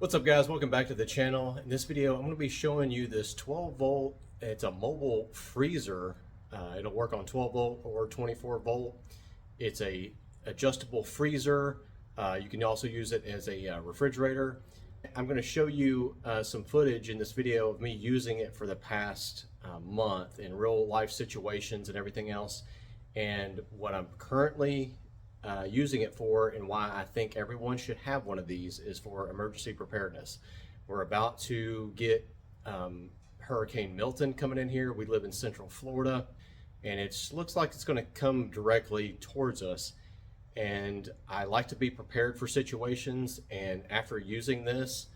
What's up guys, welcome back to the channel. In this video I'm going to be showing you this 12 volt, it's a mobile freezer. It'll work on 12 volt or 24 volt. It's a adjustable freezer. You can also use it as a refrigerator. I'm going to show you some footage in this video of me using it for the past month in real life situations and everything else, and what I'm currently using it for and why I think everyone should have one of these is for emergency preparedness. We're about to get Hurricane Milton coming in here. We live in Central Florida and it looks like it's going to come directly towards us, and I like to be prepared for situations. And after using this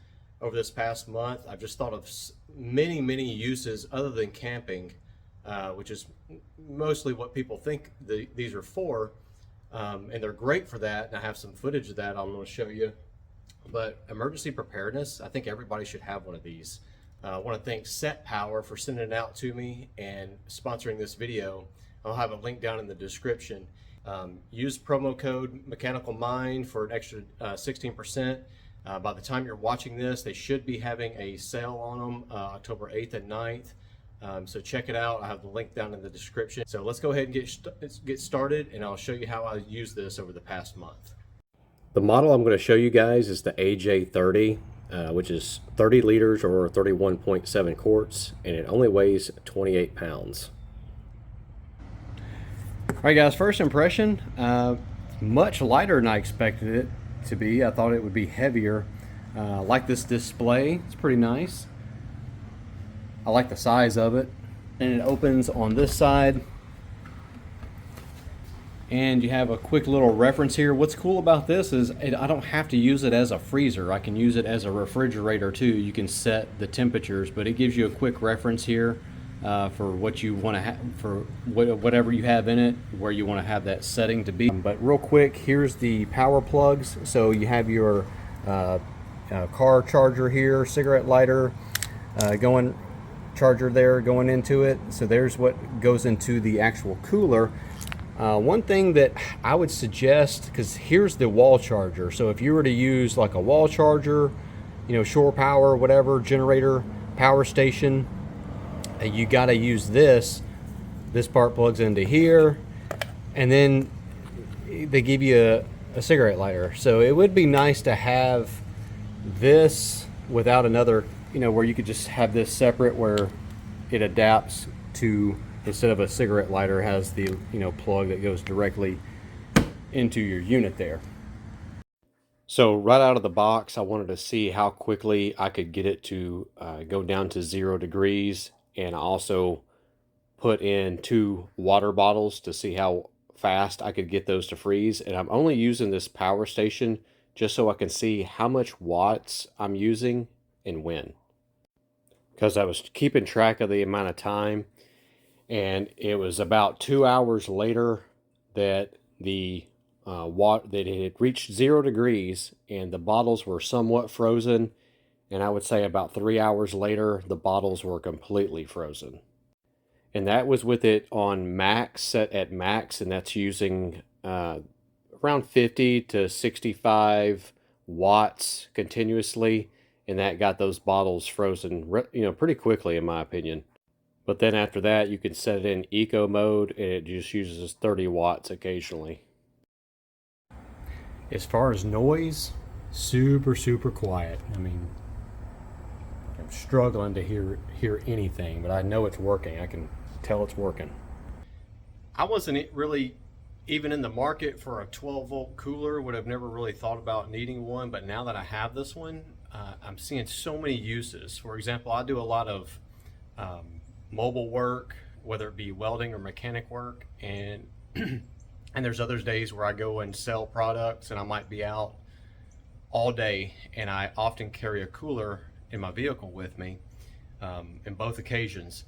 over this past month, I've just thought of many uses other than camping, which is mostly what people think these are for. And they're great for that, and I have some footage of that I'm going to show you. But emergency preparedness, I think everybody should have one of these. I want to thank SetPower for sending it out to me and sponsoring this video. I'll have a link down in the description. Use promo code Mechanical Mind for an extra 16%. By the time you're watching this, they should be having a sale on them October 8th and 9th. So check it out. I have the link down in the description. So let's go ahead and get started, and I'll show you how I use this over the past month. The model I'm going to show you guys is the AJ30, which is 30 liters or 31.7 quarts, and it only weighs 28 pounds. All right guys, first impression, much lighter than I expected it to be. I thought it would be heavier. I like this display, it's pretty nice. I like the size of it, and it opens on this side, and you have a quick little reference here. What's cool about this is I don't have to use it as a freezer. I can use it as a refrigerator too. You can set the temperatures, but it gives you a quick reference here for what you want to have, for whatever you have in it, where you want to have that setting to be. But real quick, here's the power plugs. So you have your car charger here, cigarette lighter charger there going into it. So there's what goes into the actual cooler. One thing that I would suggest, because here's the wall charger. So if you were to use like a wall charger, you know, shore power, whatever, generator, power station, you got to use this. This part plugs into here, and then they give you a cigarette lighter. So it would be nice to have this without another, you know, where you could just have this separate, where it adapts to, instead of a cigarette lighter, has the, you know, plug that goes directly into your unit there. So right out of the box, I wanted to see how quickly I could get it to go down to 0 degrees, and I also put in 2 water bottles to see how fast I could get those to freeze. And I'm only using this power station just so I can see how much watts I'm using and when, because I was keeping track of the amount of time, and it was about 2 hours later that the that it had reached 0 degrees and the bottles were somewhat frozen, and I would say about 3 hours later the bottles were completely frozen. And that was with it on max, set at max, and that's using around 50 to 65 watts continuously. And that got those bottles frozen, you know, pretty quickly in my opinion. But then after that, you can set it in eco mode, and it just uses 30 watts occasionally. As far as noise, super quiet. I mean, I'm struggling to hear anything, but I know it's working. I can tell it's working. I wasn't really even in the market for a 12 volt cooler, would have never really thought about needing one, but now that I have this one, I'm seeing so many uses. For example, I do a lot of mobile work, whether it be welding or mechanic work, and and there's other days where I go and sell products, and I might be out all day, and I often carry a cooler in my vehicle with me in both occasions.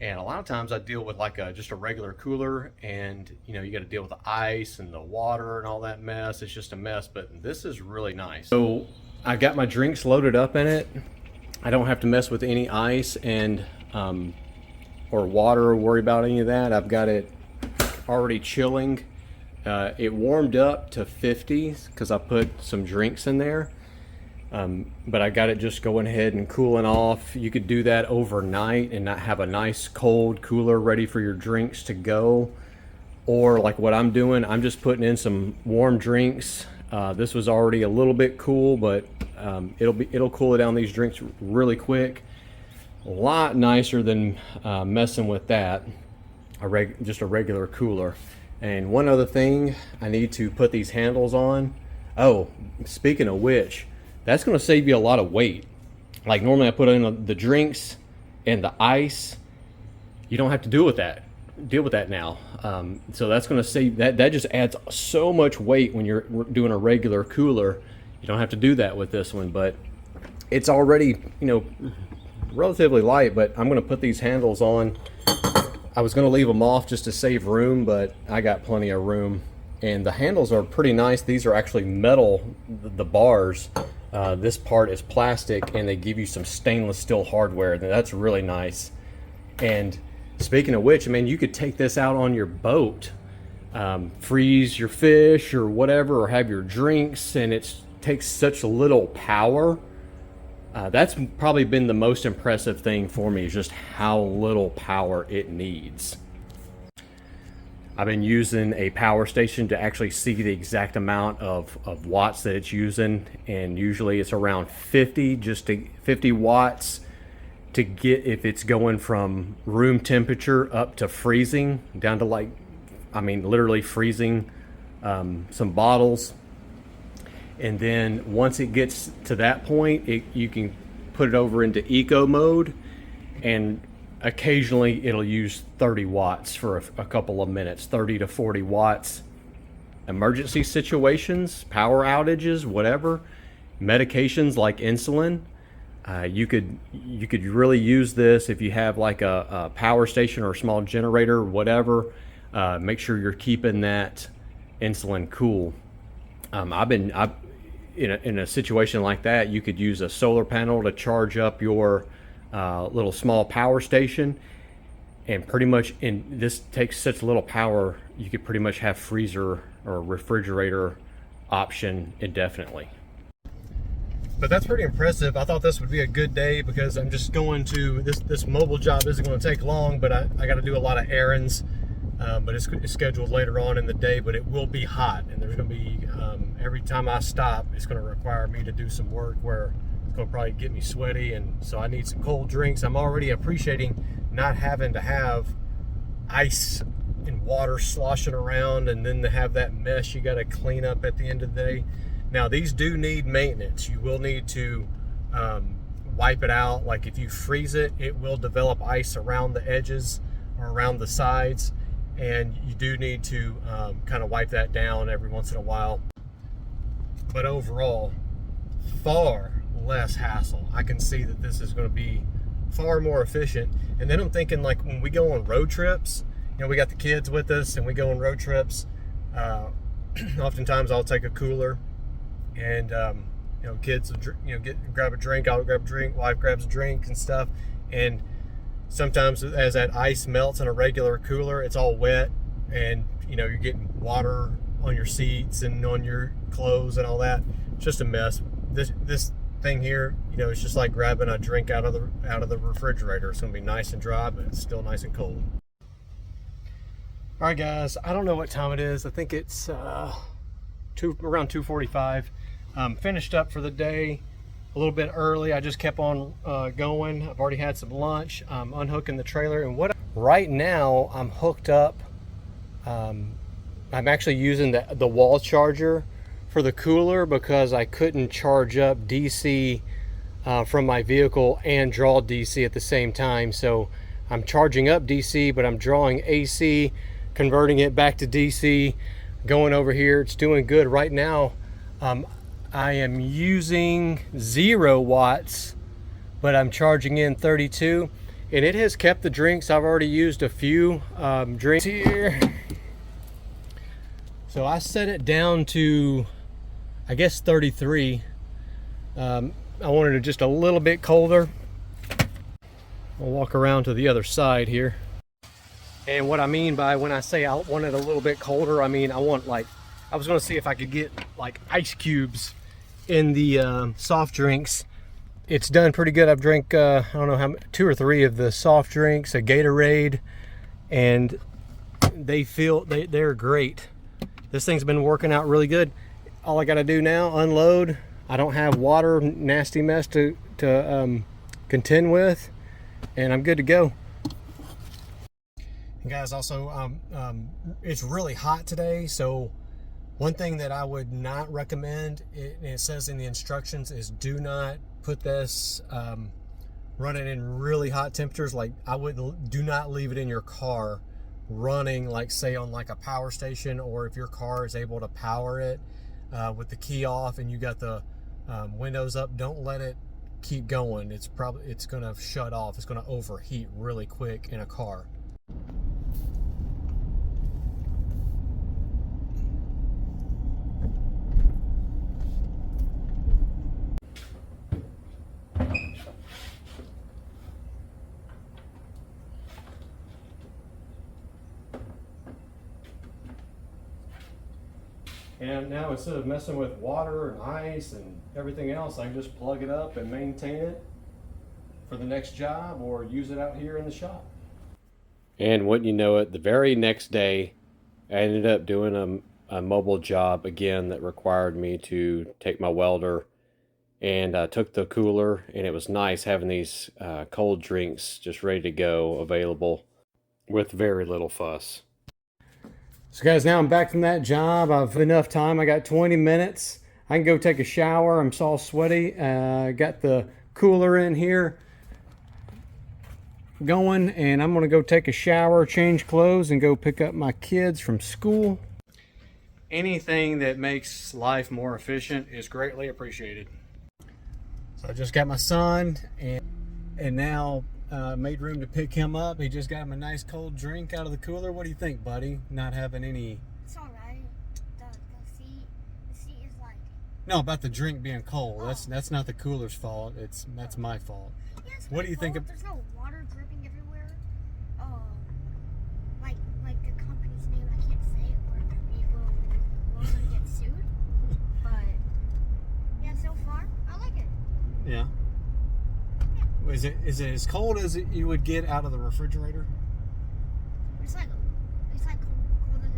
And a lot of times I deal with like just a regular cooler, and you know, you got to deal with the ice and the water and all that mess. It's just a mess, but this is really nice. So I got my drinks loaded up in it. I don't have to mess with any ice and or water or worry about any of that. I've got it already chilling. It warmed up to 50 because I put some drinks in there. But I got it just going ahead and cooling off. You could do that overnight and not have a nice cold cooler ready for your drinks to go. Or like what I'm doing, I'm just putting in some warm drinks. This was already a little bit cool, but it'll cool down these drinks really quick. A lot nicer than messing with that, just a regular cooler. And one other thing, I need to put these handles on. Oh, speaking of which, that's going to save you a lot of weight. Like normally I put in the drinks and the ice. You don't have to deal with that now. So that's going to save that just adds so much weight when you're doing a regular cooler. You don't have to do that with this one, but it's already, relatively light. But I'm going to put these handles on. I was going to leave them off just to save room, but I got plenty of room. And the handles are pretty nice. These are actually metal, the bars. This part is plastic, and they give you some stainless steel hardware. That's really nice. And speaking of which, I mean, you could take this out on your boat, freeze your fish or whatever, or have your drinks, and it takes such little power. That's probably been the most impressive thing for me, is just how little power it needs. I've been using a power station to actually see the exact amount of watts that it's using, and usually it's around 50 watts to get, if it's going from room temperature up to freezing, down to literally freezing some bottles. And then once it gets to that point, you can put it over into eco mode, and occasionally it'll use 30 watts for a couple of minutes, 30 to 40 watts. Emergency situations, power outages, whatever, medications like insulin, you could really use this if you have like a power station or a small generator, whatever. Make sure you're keeping that insulin cool. In a situation like that, you could use a solar panel to charge up your little small power station, and pretty much, this takes such little power, you could pretty much have freezer or refrigerator option indefinitely. But that's pretty impressive. I thought this would be a good day because I'm just going to, this mobile job isn't going to take long, but I got to do a lot of errands. But it's scheduled later on in the day, but it will be hot, and there's going to be, every time I stop, it's going to require me to do some work where it's going to probably get me sweaty, and so I need some cold drinks. I'm already appreciating not having to have ice and water sloshing around, and then to have that mess you got to clean up at the end of the day. Now, these do need maintenance. You will need to wipe it out. Like if you freeze it, it will develop ice around the edges or around the sides, and you do need to kind of wipe that down every once in a while. But overall, far less hassle. I can see that this is going to be far more efficient. And then I'm thinking, like, when we go on road trips, we got the kids with us and we go on road trips, oftentimes I'll take a cooler, and kids will grab a drink, I'll grab a drink, wife grabs a drink and stuff. And sometimes as that ice melts in a regular cooler, it's all wet, and you're getting water on your seats and on your clothes and all that. It's just a mess. This thing here, it's just like grabbing a drink out of the refrigerator. It's gonna be nice and dry, but it's still nice and cold. All right, guys, I don't know what time it is. I think it's around 2:45. Finished up for the day a little bit early. I just kept on going. I've already had some lunch. I'm unhooking the trailer, and right now I'm hooked up. I'm actually using the wall charger for the cooler because I couldn't charge up DC from my vehicle and draw DC at the same time. So I'm charging up DC, but I'm drawing AC, converting it back to DC, going over here. It's doing good right now. I am using 0 watts, but I'm charging in 32, and it has kept the drinks. I've already used a few drinks here. So I set it down to, I guess, 33. I wanted it just a little bit colder. I'll walk around to the other side here. And what I mean by when I say I want it a little bit colder, I mean I want, like, I was gonna see if I could get like ice cubes in the soft drinks. It's done pretty good. I've drank I don't know how 2 or 3 of the soft drinks, a Gatorade, and they're great. This thing's been working out really good. All I got to do now, unload. I don't have water, nasty mess to contend with, and I'm good to go. And guys, also it's really hot today, so one thing that I would not recommend, it says in the instructions, is do not put this, run it in really hot temperatures. Like do not leave it in your car running, like say on like a power station, or if your car is able to power it with the key off and you got the windows up, don't let it keep going. It's going to shut off. It's going to overheat really quick in a car. And now instead of messing with water and ice and everything else, I can just plug it up and maintain it for the next job or use it out here in the shop. And wouldn't you know it, the very next day I ended up doing a mobile job again that required me to take my welder, and I took the cooler, and it was nice having these cold drinks just ready to go, available with very little fuss. So guys, now I'm back from that job. I've enough time. I got 20 minutes. I can go take a shower. I'm all sweaty. Got the cooler in here going, and I'm gonna go take a shower, change clothes, and go pick up my kids from school. Anything that makes life more efficient is greatly appreciated. So I just got my son, and now made room to pick him up. He just got him a nice cold drink out of the cooler. What do you think, buddy? Not having any... It's alright. The seat is like... No, about the drink being cold. Oh. That's not the cooler's fault. That's my fault. Yeah, what do you think of... There's no water dripping everywhere. Like the company's name, I can't say it, or we're gonna get sued. But yeah, so far I like it. Yeah. Is it as cold as you would get out of the refrigerator? It's like colder than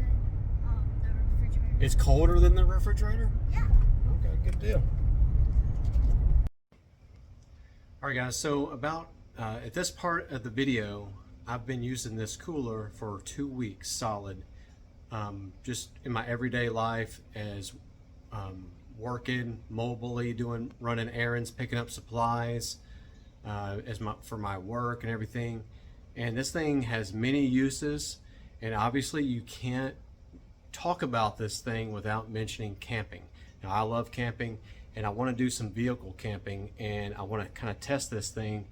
the refrigerator. It's colder than the refrigerator? Yeah. Okay, good deal. All right, guys. So about at this part of the video, I've been using this cooler for 2 weeks solid, just in my everyday life as working mobilely, running errands, picking up supplies. For my work and everything. And this thing has many uses, and obviously you can't talk about this thing without mentioning camping. Now, I love camping, and I want to do some vehicle camping, and I want to kind of test this thing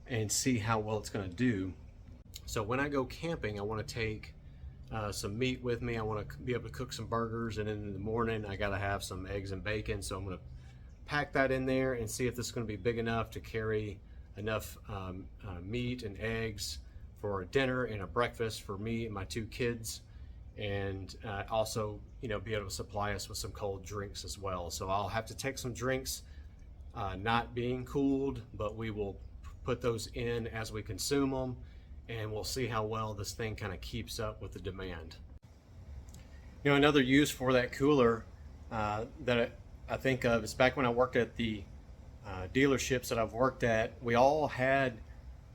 and see how well it's going to do. So when I go camping, I want to take some meat with me. I want to be able to cook some burgers, and in the morning I got to have some eggs and bacon. So I'm going to pack that in there and see if this is going to be big enough to carry enough meat and eggs for a dinner and a breakfast for me and my 2 kids, and also, you know, be able to supply us with some cold drinks as well. So I'll have to take some drinks not being cooled, but we will put those in as we consume them, and we'll see how well this thing kind of keeps up with the demand. You know, another use for that cooler that I think of is back when I worked at the dealerships that I've worked at. We all had,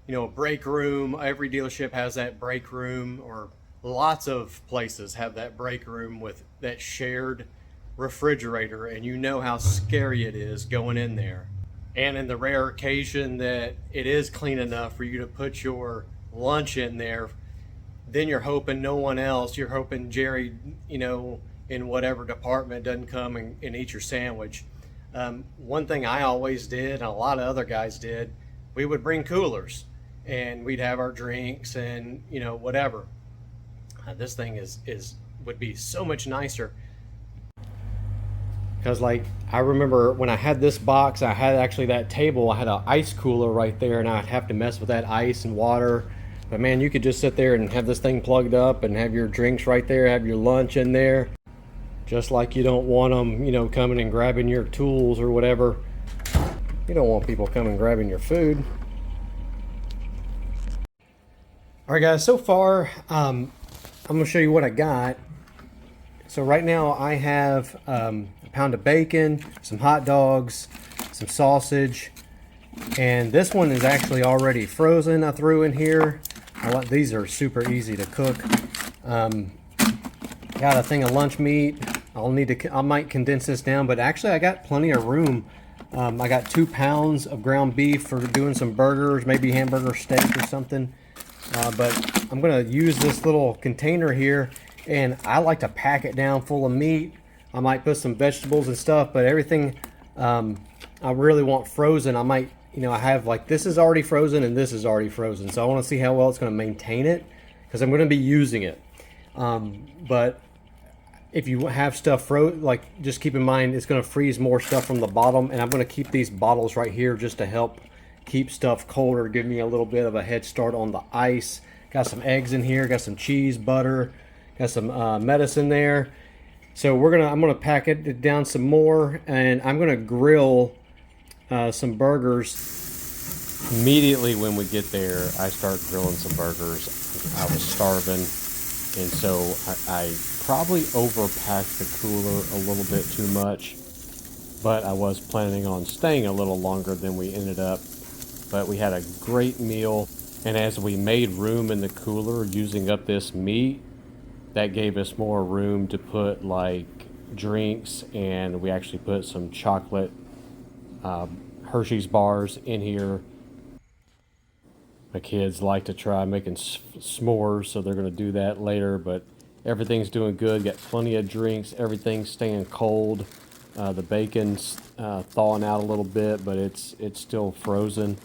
you know, a break room. Every dealership has that break room, or lots of places have that break room with that shared refrigerator, and you know how scary it is going in there. And in the rare occasion that it is clean enough for you to put your lunch in there, then you're hoping no one else, you're hoping Jerry, you know, in whatever department doesn't come and eat your sandwich. One thing I always did, and a lot of other guys did, we would bring coolers and we'd have our drinks and, you know, whatever. This thing would be so much nicer, because like I remember when I had this box, I had actually that table, I had an ice cooler right there, and I'd have to mess with that ice and water. But man, you could just sit there and have this thing plugged up and have your drinks right there, have your lunch in there. Just like you don't want them, you know, coming and grabbing your tools or whatever. You don't want people coming grabbing your food. All right, guys, so far, I'm gonna show you what I got. So right now I have a pound of bacon, some hot dogs, some sausage, and this one is actually already frozen. I threw in here. These are super easy to cook. Got a thing of lunch meat. I might condense this down, but actually I got plenty of room. I got 2 pounds of ground beef for doing some burgers, maybe hamburger steak or something. But I'm gonna use this little container here, and I like to pack it down full of meat. I might put some vegetables and stuff, but everything I really want frozen. I might, you know, I have like this is already frozen and this is already frozen, so I want to see how well it's going to maintain it because I'm going to be using it. But if you have stuff like just keep in mind it's going to freeze more stuff from the bottom, and I'm going to keep these bottles right here just to help keep stuff colder, give me a little bit of a head start on the ice. Got some eggs in here, got some cheese, butter, got some medicine there. So I'm gonna pack it down some more, and I'm gonna grill some burgers. Immediately when we get there, I start grilling some burgers. I was starving, and so I probably overpacked the cooler a little bit too much, but I was planning on staying a little longer than we ended up. But we had a great meal, and as we made room in the cooler using up this meat, that gave us more room to put like drinks, and we actually put some chocolate Hershey's bars in here. My kids like to try making s'mores, so they're going to do that later, but everything's doing good. Got plenty of drinks, everything's staying cold. The bacon's thawing out a little bit, but it's still frozen.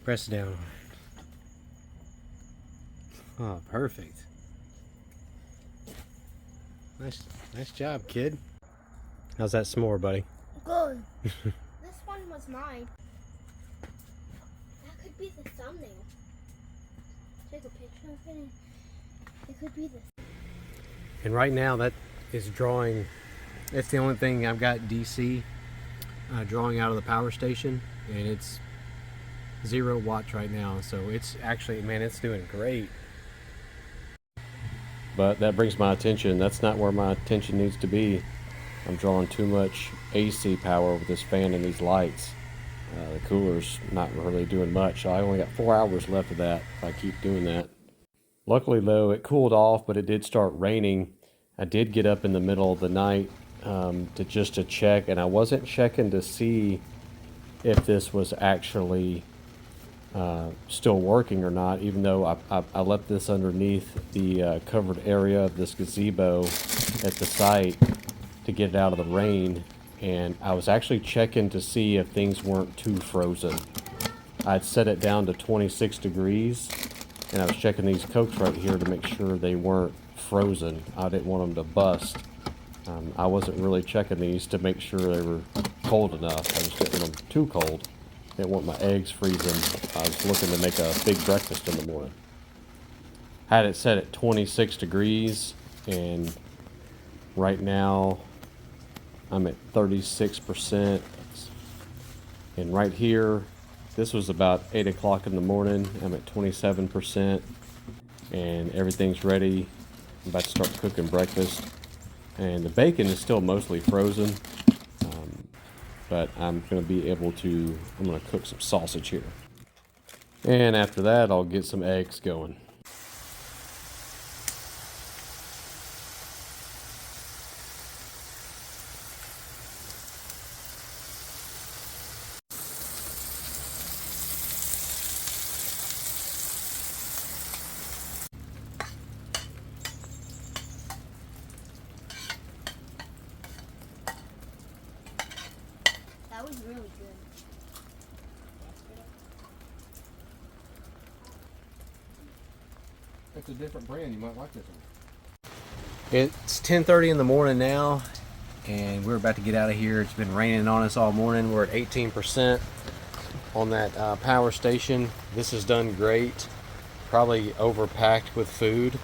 Press down. Oh, perfect. Nice job, kid. How's that s'more, buddy? Good. This one was mine. That could be the thumbnail. Take a picture of it. It could be the. And right now that is drawing. It's the only thing I've got DC drawing out of the power station, and it's 0 watts right now, so it's actually, man, it's doing great. But that brings my attention, that's not where my attention needs to be. I'm drawing too much AC power with this fan and these lights. The cooler's not really doing much, so I only got 4 hours left of that if I keep doing that. Luckily though, it cooled off, but it did start raining. I did get up in the middle of the night to check, and I wasn't checking to see if this was actually still working or not, even though I left this underneath the covered area of this gazebo at the site to get it out of the rain, and I was actually checking to see if things weren't too frozen. I'd set it down to 26 degrees, and I was checking these cokes right here to make sure they weren't frozen. I didn't want them to bust. I wasn't really checking these to make sure they were cold enough. I just didn't want them too cold. Didn't want my eggs freezing. I was looking to make a big breakfast in the morning. Had it set at 26 degrees, and right now I'm at 36%. And right here, this was about 8 o'clock in the morning. I'm at 27%, and everything's ready. I'm about to start cooking breakfast, and the bacon is still mostly frozen. But I'm going to be able to, I'm going to cook some sausage here. And after that, I'll get some eggs going. That was really good. It's a different brand. You might like this one. It's 10:30 in the morning now, and we're about to get out of here. It's been raining on us all morning. We're at 18% on that power station. This has done great. Probably overpacked with food,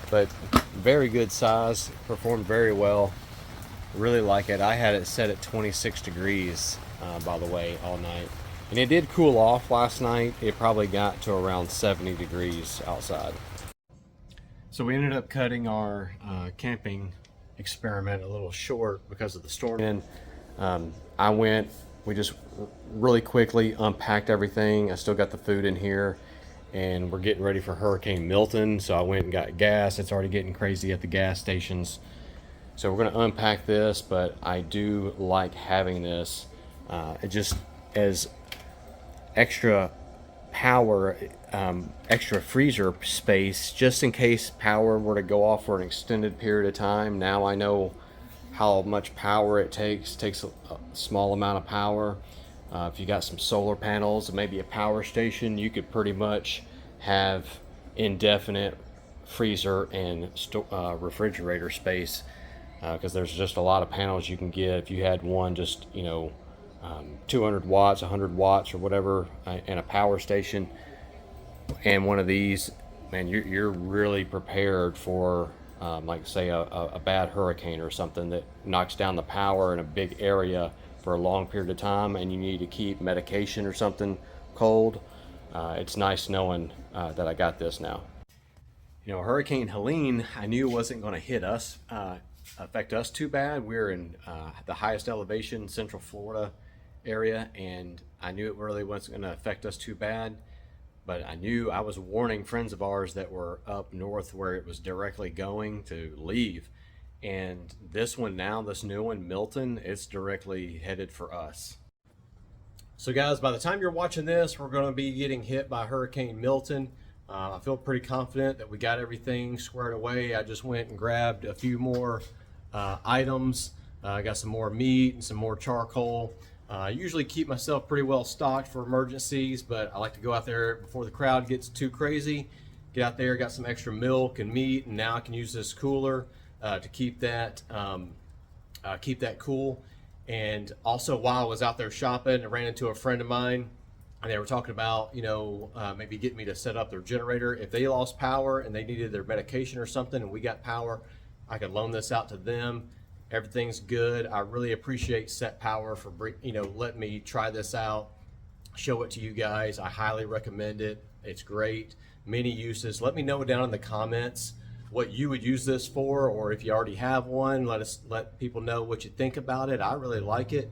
but very good size. Performed very well. Really like it. I had it set at 26 degrees, by the way, all night. And it did cool off last night. It probably got to around 70 degrees outside. So we ended up cutting our camping experiment a little short because of the storm. And we just really quickly unpacked everything. I still got the food in here, and we're getting ready for Hurricane Milton. So I went and got gas. It's already getting crazy at the gas stations. So we're gonna unpack this, but I do like having this. It just as extra power, extra freezer space, just in case power were to go off for an extended period of time. Now I know how much power it takes. It takes a small amount of power. If you got some solar panels and maybe a power station, you could pretty much have indefinite freezer and refrigerator space, because there's just a lot of panels you can get. If you had one just 200 watts, 100 watts or whatever, and a power station and one of these, man, you're really prepared for like say a bad hurricane or something that knocks down the power in a big area for a long period of time, and you need to keep medication or something cold. It's nice knowing that I got this now. Hurricane Helene, I knew wasn't going to hit us, affect us too bad. We're in the highest elevation, Central Florida area, and I knew it really wasn't going to affect us too bad. But I was warning friends of ours that were up north where it was directly going to leave. And this one now, this new one, Milton, it's directly headed for us. So guys, by the time you're watching this, we're going to be getting hit by Hurricane Milton. I feel pretty confident that we got everything squared away. I just went and grabbed a few more items. I got some more meat and some more charcoal. I usually keep myself pretty well stocked for emergencies, but I like to go out there before the crowd gets too crazy. Get out there, got some extra milk and meat, and now I can use this cooler to keep that cool. And also, while I was out there shopping, I ran into a friend of mine, and they were talking about maybe getting me to set up their generator. If they lost power and they needed their medication or something, and we got power, I could loan this out to them. Everything's good. I really appreciate SetPower for letting me try this out, show it to you guys. I highly recommend it. It's great. Many uses. Let me know down in the comments what you would use this for, or if you already have one, let people know what you think about it. I really like it.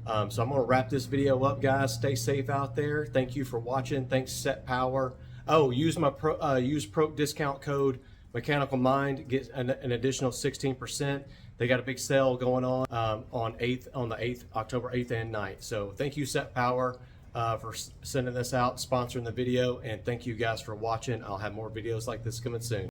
So I'm going to wrap this video up, guys. Stay safe out there. Thank you for watching. Thanks, SetPower. Oh, use my pro discount code Mechanical Mind, get an additional 16%. They got a big sale going on on the 8th, October 8th and 9th. So thank you, SetPower, for sending this out, sponsoring the video, and thank you guys for watching. I'll have more videos like this coming soon.